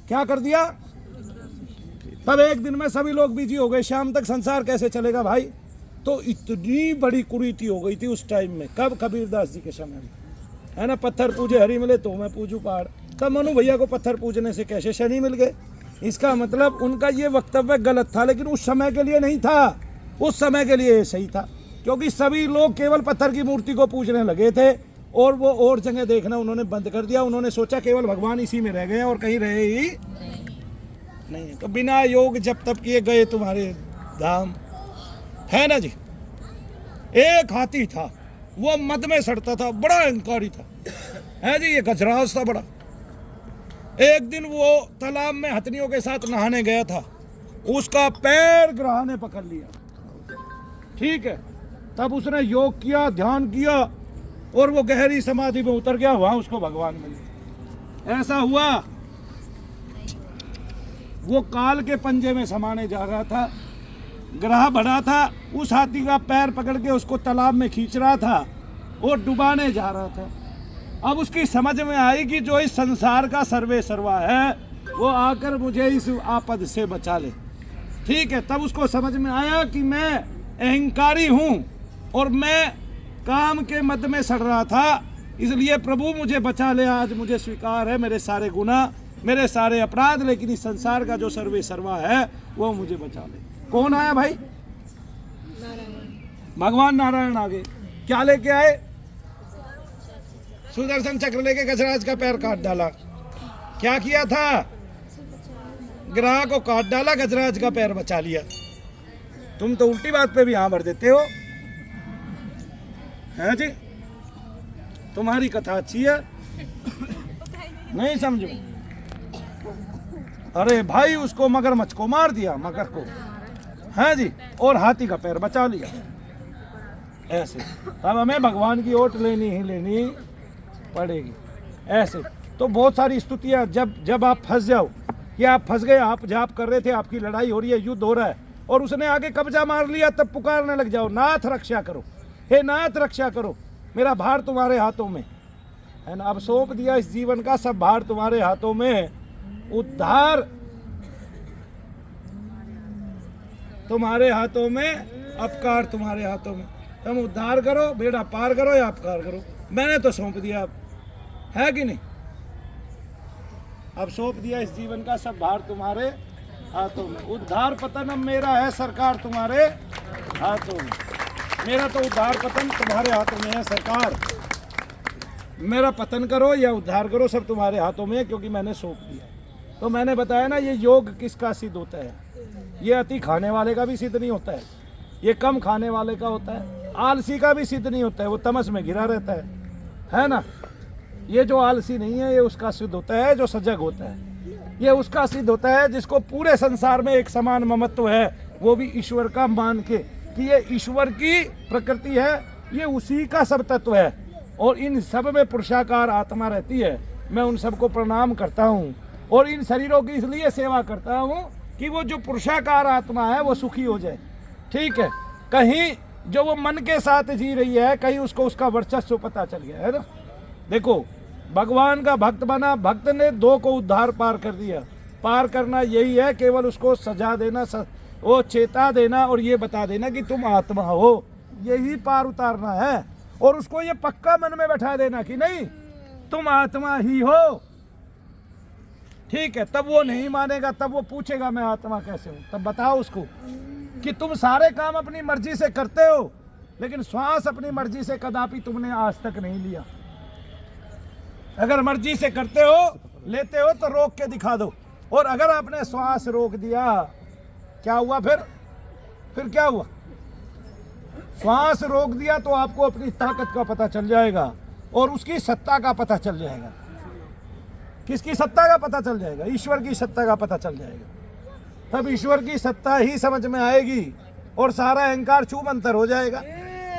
क्या कर दिया? तब एक दिन में सभी लोग बिजी हो गए, शाम तक संसार कैसे चलेगा भाई? तो इतनी बड़ी कुरीति हो गई थी उस टाइम में। कब? कबीरदास जी के समय में, है ना। पत्थर पूजे हरि मिले तो मैं पूजू पहाड़। तब मनु भैया को पत्थर पूजने से कैसे शनि मिल गए? इसका मतलब उनका ये वक्तव्य गलत था, लेकिन उस समय के लिए नहीं था, उस समय के लिए सही था, क्योंकि सभी लोग केवल पत्थर की मूर्ति को पूजने लगे थे और वो और जगह देखना उन्होंने बंद कर दिया। उन्होंने सोचा केवल भगवान इसी में रह गए और कहीं रहे ही नहीं। तो बिना योग जब तब किए गए तुम्हारे धाम, है ना जी। एक हाथी था, वो मद में सड़ता था, बड़ा अहंकारी था, है जी। ये गजराज था बड़ा। एक दिन वो तालाब में हथनियों के साथ नहाने गया था, उसका पैर ग्रह ने पकड़ लिया, ठीक है। तब उसने योग किया, ध्यान किया और वो गहरी समाधि में उतर गया, वहां उसको भगवान मिले। ऐसा हुआ, वो काल के पंजे में समाने जा रहा था, ग्रह बढ़ा था, उस हाथी का पैर पकड़ के उसको तालाब में खींच रहा था और डुबाने जा रहा था। अब उसकी समझ में आई कि जो इस संसार का सर्वे सर्वा है वो आकर मुझे इस आपद से बचा ले, ठीक है। तब उसको समझ में आया कि मैं अहंकारी हूं और मैं काम के मद में सड़ रहा था, इसलिए प्रभु मुझे बचा ले। आज मुझे स्वीकार है मेरे सारे गुनाह, मेरे सारे अपराध, लेकिन इस संसार का जो सर्वे सर्वा है वो मुझे बचा ले। कौन आया भाई? भगवान नारायण आ गए। क्या लेके आए? सुदर्शन चक्र लेके गजराज का पैर काट डाला। क्या किया था? ग्रह को काट डाला, गजराज का पैर बचा लिया। तुम तो उल्टी बात पे भी हाँ भर देते हो, है जी। तुम्हारी कथा अच्छी है, नहीं समझो। अरे भाई, उसको मगरमच्छ को मार दिया, मगर को, है जी, और हाथी का पैर बचा लिया। ऐसे तब हमें भगवान की ओट लेनी ही लेनी पड़ेगी। ऐसे तो बहुत सारी स्तुतियाँ, जब आप फंस जाओ कि आप फंस गए, आप जाप कर रहे थे, आपकी लड़ाई हो रही है, युद्ध हो रहा है और उसने आगे कब्जा मार लिया, तब पुकारने लग जाओ, नाथ रक्षा करो, हे नाथ रक्षा करो, मेरा भार तुम्हारे हाथों में है ना। अब सौंप दिया इस जीवन का सब भार तुम्हारे हाथों में, उद्धार तुम्हारे हाथों में, अपकार तुम्हारे हाथों में। तुम उद्धार करो, बेड़ा पार करो या अपकार करो, मैंने तो सौंप दिया, अब है कि नहीं। अब सौंप दिया इस जीवन का सब भार तुम्हारे हाथों में। उद्धार पतन अब मेरा है, सरकार तुम्हारे हाथों में। मेरा तो उद्धार पतन तुम्हारे हाथों में है सरकार। मेरा पतन करो या उद्धार करो, सब तुम्हारे हाथों में है, क्योंकि मैंने सौंप दिया। तो मैंने बताया ना, ये योग किसका सिद्ध होता है? ये अति खाने वाले का भी सिद्ध नहीं होता है, ये कम खाने वाले का होता है। आलसी का भी सिद्ध नहीं होता है, वो तमस में घिरा रहता है ना। ये जो आलसी नहीं है, ये उसका सिद्ध होता है जो सजग होता है। ये उसका सिद्ध होता है जिसको पूरे संसार में एक समान ममत्व है, वो भी ईश्वर का मान के कि ये ईश्वर की प्रकृति है, ये उसी का सब तत्व है और इन सब में पुरुषाकार आत्मा रहती है। मैं उन सबको प्रणाम करता हूँ और इन शरीरों की इसलिए सेवा करता हूँ कि वो जो पुरुषाकार आत्मा है वो सुखी हो जाए, ठीक है। कहीं जो वो मन के साथ जी रही है, कहीं उसको उसका वर्चस्व पता चल गया है ना। देखो, भगवान का भक्त बना, भक्त ने दो को उद्धार पार कर दिया। पार करना यही है, केवल उसको सजा देना, वो चेता देना और ये बता देना कि तुम आत्मा हो, यही पार उतारना है। और उसको ये पक्का मन में बैठा देना कि नहीं, तुम आत्मा ही हो, ठीक है। तब वो नहीं मानेगा, तब वो पूछेगा मैं आत्मा कैसे हूं। तब बताओ उसको कि तुम सारे काम अपनी मर्जी से करते हो, लेकिन श्वास अपनी मर्जी से कदापि तुमने आज तक नहीं लिया। अगर मर्जी से करते हो, लेते हो, तो रोक के दिखा दो। और अगर आपने श्वास रोक दिया, क्या हुआ फिर क्या हुआ? श्वास रोक दिया तो आपको अपनी ताकत का पता चल जाएगा और उसकी सत्ता का पता चल जाएगा। किसकी सत्ता का पता चल जाएगा? ईश्वर की सत्ता का पता चल जाएगा। तब ईश्वर की सत्ता ही समझ में आएगी और सारा अहंकार छूमंतर हो जाएगा।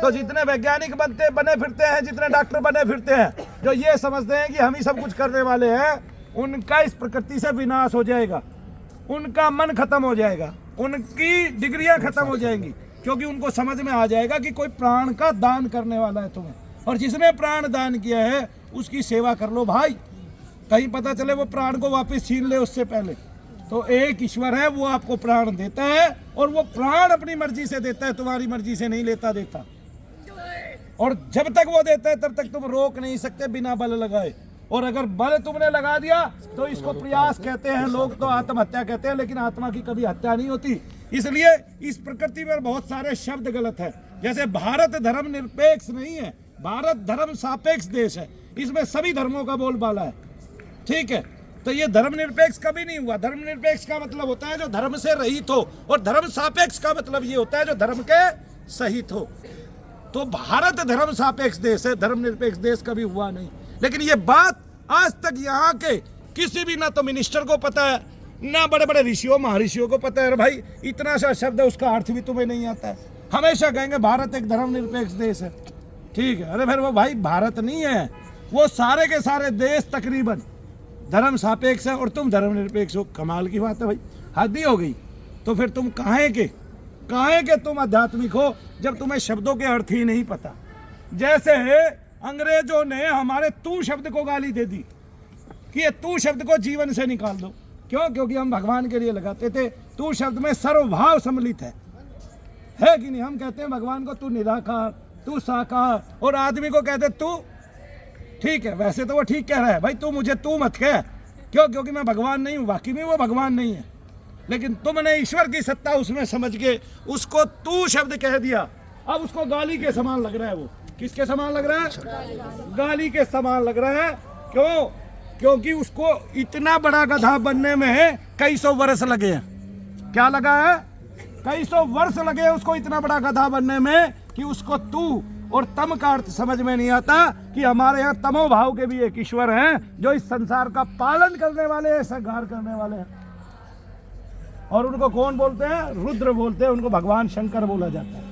तो जितने वैज्ञानिक बने फिरते हैं, जितने डॉक्टर बने फिरते हैं, जो ये समझते हैं कि हम ही सब कुछ करने वाले हैं, उनका इस प्रकृति से विनाश हो जाएगा, उनका मन खत्म हो जाएगा, उनकी डिग्रियां खत्म हो जाएंगी, क्योंकि उनको समझ में आ जाएगा कि कोई प्राण का दान करने वाला है तुम्हें, और जिसने प्राण दान किया है उसकी सेवा कर लो भाई, कहीं पता चले वो प्राण को वापस छीन ले उससे पहले। तो एक ईश्वर है, वो आपको प्राण देता है और वो प्राण अपनी मर्जी से देता है, तुम्हारी मर्जी से नहीं देता। और जब तक वो देता है तब तक तुम रोक नहीं सकते बिना बल लगाए। और अगर बल तुमने लगा दिया तो इसको प्रयास कहते हैं, लोग तो आत्महत्या कहते हैं, लेकिन आत्मा की कभी हत्या नहीं होती। इसलिए इस प्रकृति में बहुत सारे शब्द गलत है। जैसे भारत धर्म निरपेक्ष नहीं है, भारत धर्म सापेक्ष देश है, इसमें सभी धर्मों का बोलबाला है, ठीक है। तो ये धर्म निरपेक्ष कभी नहीं हुआ। धर्म निरपेक्ष का मतलब होता है जो धर्म से रहित हो, और धर्म सापेक्ष का मतलब ये होता है जो धर्म के सहित हो। तो भारत धर्म सापेक्ष देश है, धर्म निरपेक्ष देश कभी हुआ नहीं। लेकिन ये बात आज तक यहाँ के किसी भी, ना तो मिनिस्टर को पता है, ना बड़े बड़े ऋषियों महर्षियों को पता है। भाई इतना सा शब्द है, उसका अर्थ भी तुम्हें नहीं आता है। हमेशा कहेंगे भारत एक धर्म निरपेक्ष देश है, ठीक है। अरे फिर वो भाई भारत नहीं है, वो सारे के सारे देश तकरीबन धर्म सापेक्ष है और तुम धर्म निरपेक्ष हो। कमाल की बात है भाई, हद ही हो गई। तो फिर तुम काहे के तुम आध्यात्मिक हो जब तुम्हें शब्दों के अर्थ ही नहीं पता। जैसे अंग्रेजों ने हमारे तू शब्द को गाली दे दी कि ये तू शब्द को जीवन से निकाल दो। क्यों? क्योंकि हम भगवान के लिए लगाते थे। तू शब्द में सर्वभाव सम्मिलित है कि नहीं? हम कहते हैं भगवान को तू निराकार, तू साकार, और आदमी को कहते तू, ठीक है। वैसे तो वो ठीक कह रहा है भाई, तू मुझे तू मत कह। क्यों? क्योंकि मैं भगवान नहीं हूँ। वाकई में वो भगवान नहीं है, लेकिन तुमने ईश्वर की सत्ता उसमें समझ के उसको तू शब्द कह दिया। अब उसको गाली के समान लग रहा है। वो किसके समान लग रहा है? गाली के समान लग रहा है। क्यों? क्योंकि उसको इतना बड़ा गधा बनने में कई सौ वर्ष लगे हैं। क्या लगा है? कई सौ वर्ष लगे उसको इतना बड़ा गधा बनने में कि उसको तू और तम का अर्थ समझ में नहीं आता कि हमारे यहाँ तमो भाव के भी एक ईश्वर हैं जो इस संसार का पालन करने वाले हैं, संहार करने वाले हैं। और उनको कौन बोलते हैं? रुद्र बोलते हैं। उनको भगवान शंकर बोला जाता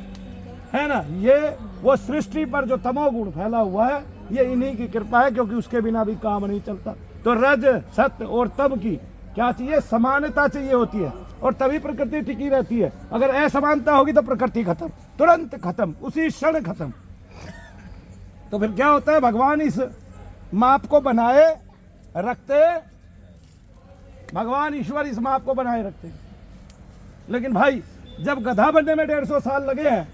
है ना। ये वो सृष्टि पर जो तमोगुण फैला हुआ है, ये इन्हीं की कृपा है, क्योंकि उसके बिना भी काम नहीं चलता। तो रज सत्य और तम की क्या चाहिए? समानता चाहिए होती है, और तभी प्रकृति टिकी रहती है। अगर असमानता होगी तो प्रकृति खत्म, तुरंत खत्म, उसी क्षण खत्म। तो फिर क्या होता है? भगवान इस माप को बनाए रखते, भगवान ईश्वर इस माप को बनाए रखते। लेकिन भाई जब गधा बनने में 150 साल लगे हैं,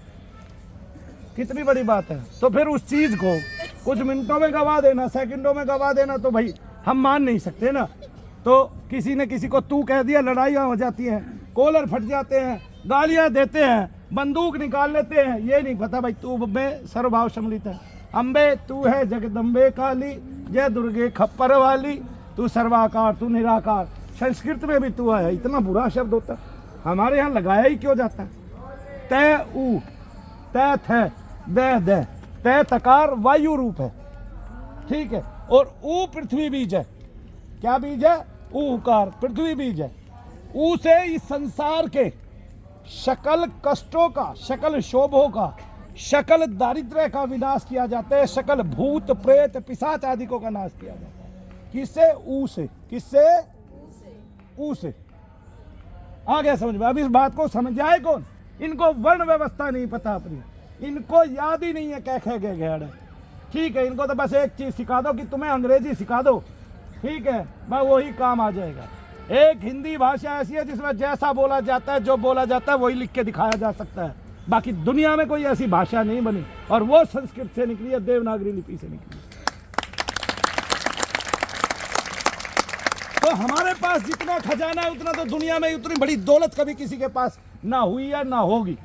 कितनी बड़ी बात है। तो फिर उस चीज को कुछ मिनटों में गवा देना, सेकंडों में गवा देना, तो भाई हम मान नहीं सकते ना। तो किसी ने किसी को तू कह दिया, लड़ाइयाँ हो जाती हैं, कॉलर फट जाते हैं, गालियाँ देते हैं, बंदूक निकाल लेते हैं। ये नहीं पता भाई तू में सर्वभाव सम्मिलित है। अम्बे तू है जगदम्बे काली, जय दुर्गे खप्पर वाली, तू सर्वाकार, तू निराकार। संस्कृत में भी तू है। इतना बुरा शब्द होता है, हमारे यहाँ लगाया ही क्यों जाता है? तय ऊ, तय थ, दे दे, तय तकार वायु रूप है, ठीक है। और ऊ पृथ्वी बीज है। क्या बीज है? ऊकार, पृथ्वी बीज है। ऊ से इस संसार के सकल कष्टों का, सकल शोभों का, सकल दारिद्र्य का विनाश किया जाता है। सकल भूत प्रेत पिशाच आदि को का नाश किया जाता है। किससे? ऊ से। किससे? ऊ से। आ गया समझ में? अब इस बात को समझ आए कौन? इनको वर्ण व्यवस्था नहीं पता अपनी, इनको याद ही नहीं है कैसे गए। ठीक है, इनको तो बस एक चीज सिखा दो कि तुम्हें अंग्रेजी सिखा दो, ठीक है, मैं वही काम आ जाएगा। एक हिंदी भाषा ऐसी है जिसमें जैसा बोला जाता है, जो बोला जाता है वही लिख के दिखाया जा सकता है। बाकी दुनिया में कोई ऐसी भाषा नहीं बनी, और वो संस्कृत से निकली है, देवनागरी लिपि से निकली। तो हमारे पास जितना खजाना है उतना तो दुनिया में उतनी बड़ी दौलत कभी किसी के पास ना हुई है ना होगी,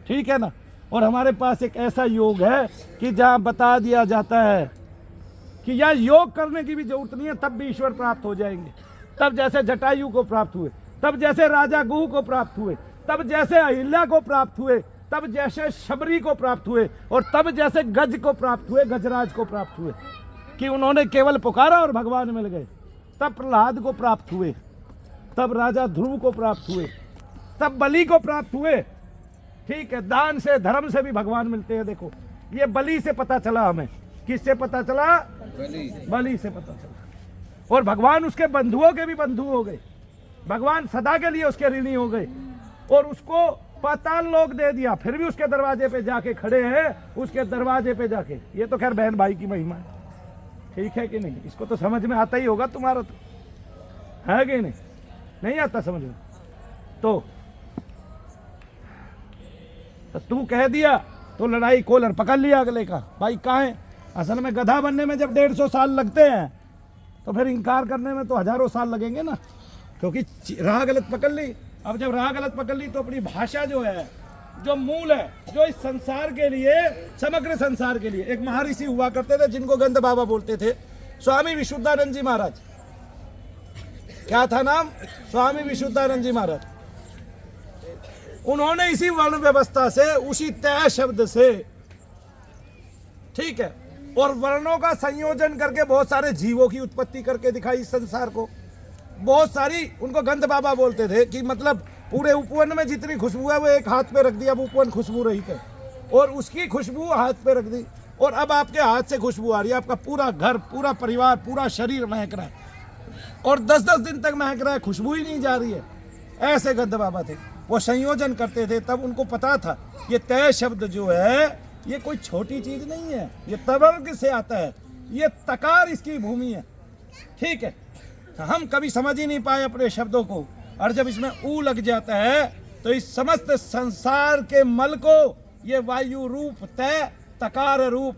ठीक है ना। और हमारे पास एक ऐसा योग है कि जहाँ बता दिया जाता है कि यह योग करने की भी जरूरत नहीं है, तब भी ईश्वर प्राप्त हो जाएंगे। तब जैसे जटायु को प्राप्त हुए, तब जैसे राजा गुह को प्राप्त हुए, तब जैसे अहिल्या को प्राप्त हुए, तब जैसे शबरी को प्राप्त हुए, और तब जैसे गज को प्राप्त हुए, गजराज को प्राप्त हुए, कि उन्होंने केवल पुकारा और भगवान मिल गए। तब प्रहलाद को प्राप्त हुए, तब राजा ध्रुव को प्राप्त हुए, तब बलि को प्राप्त हुए, ठीक है। दान से धर्म से भी भगवान मिलते हैं। देखो ये बलि से पता चला हमें। किससे पता चला? बलि से पता चला। और भगवान उसके बंधुओं के भी बंधु हो गए, भगवान सदा के लिए उसके ऋणी हो गए, और उसको पाताल लोक दे दिया, फिर भी उसके दरवाजे पे जाके खड़े हैं, उसके दरवाजे पे जाके। ये तो खैर बहन भाई की महिमा है, ठीक है कि नहीं? इसको तो समझ में आता ही होगा तुम्हारा, तो है कि नहीं? नहीं आता समझ में? तो तू कह दिया तो लड़ाई कॉलर पकड़ लिया अगले का, भाई कहाँ है? असल में गधा बनने में जब 150 साल लगते हैं तो फिर इनकार करने में तो हजारों साल लगेंगे ना, क्योंकि राह गलत पकड़ ली। अब जब राह गलत पकड़ ली तो अपनी भाषा जो है, जो मूल है, जो इस संसार के लिए, समग्र संसार के लिए, एक महर्षि हुआ करते थे जिनको गंध बाबा बोलते थे, स्वामी विशुद्धानंद जी महाराज। क्या था नाम? स्वामी विशुद्धानंद जी महाराज। उन्होंने इसी वर्ण व्यवस्था से, उसी तय शब्द से, ठीक है, और वर्णों का संयोजन करके बहुत सारे जीवों की उत्पत्ति करके दिखाई इस संसार को। बहुत सारी, उनको गंध बाबा बोलते थे कि मतलब पूरे उपवन में जितनी खुशबू है वो एक हाथ पे रख दिया, अब उपवन खुशबू रही थे, और उसकी खुशबू हाथ पे रख दी, और अब आपके हाथ से खुशबू आ रही है, आपका पूरा घर, पूरा परिवार, पूरा शरीर महक रहा है, और 10-10 दिन तक महक रहा है, खुशबू ही नहीं जा रही है। ऐसे गंध बाबा थे, वो संयोजन करते थे। तब उनको पता था ये तय शब्द जो है ये कोई छोटी चीज नहीं है, ये तवर्ग से आता है, ये तकार इसकी भूमि है, ठीक है। तो हम कभी समझ ही नहीं पाए अपने शब्दों को, और जब इसमें ऊ लग जाता है तो इस समस्त संसार के मल को ये वायु रूप तय तकार रूप,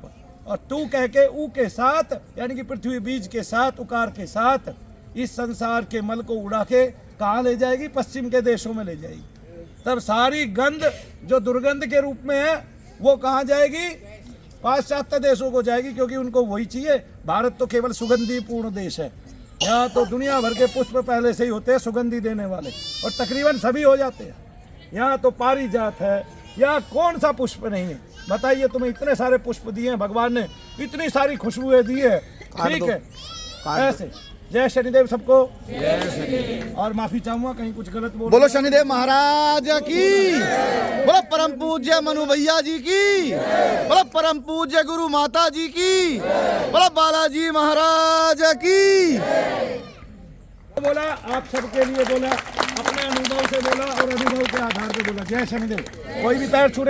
और तू कह के ऊ के साथ, यानी कि पृथ्वी बीज के साथ, उकार के साथ, इस संसार के मल को उड़ा के कहाँ ले जाएगी? पश्चिम के देशों में ले जाएगी। तब सारी गंध जो दुर्गंध के रूप में है वो कहाँ जाएगी? पाश्चात्य देशों को जाएगी, क्योंकि उनको वही चाहिए। भारत तो केवल सुगंधी पूर्ण देश है, यहाँ तो दुनिया भर के पुष्प पहले से ही होते हैं सुगंधी देने वाले, और तकरीबन सभी हो जाते हैं। यहाँ तो पारिजात है, यहाँ कौन सा पुष्प नहीं है? बताइए, तुम्हें इतने सारे पुष्प दिए हैं भगवान ने, इतनी सारी खुशबुएं दी है, ठीक है। ऐसे जय शनिदेव सबको, और माफी चाहूंगा कहीं कुछ गलत बोलो शनिदेव महाराज की, बोलो परम पूज्य मनु भैया जी की, बोलो परम पूज्य गुरु माता जी की, बोलो बालाजी महाराज की। बोला आप सबके लिए बोला, अपने अनुभव से बोला और अनुभव के आधार पे बोला। जय शनिदेव। कोई भी पैर छूटे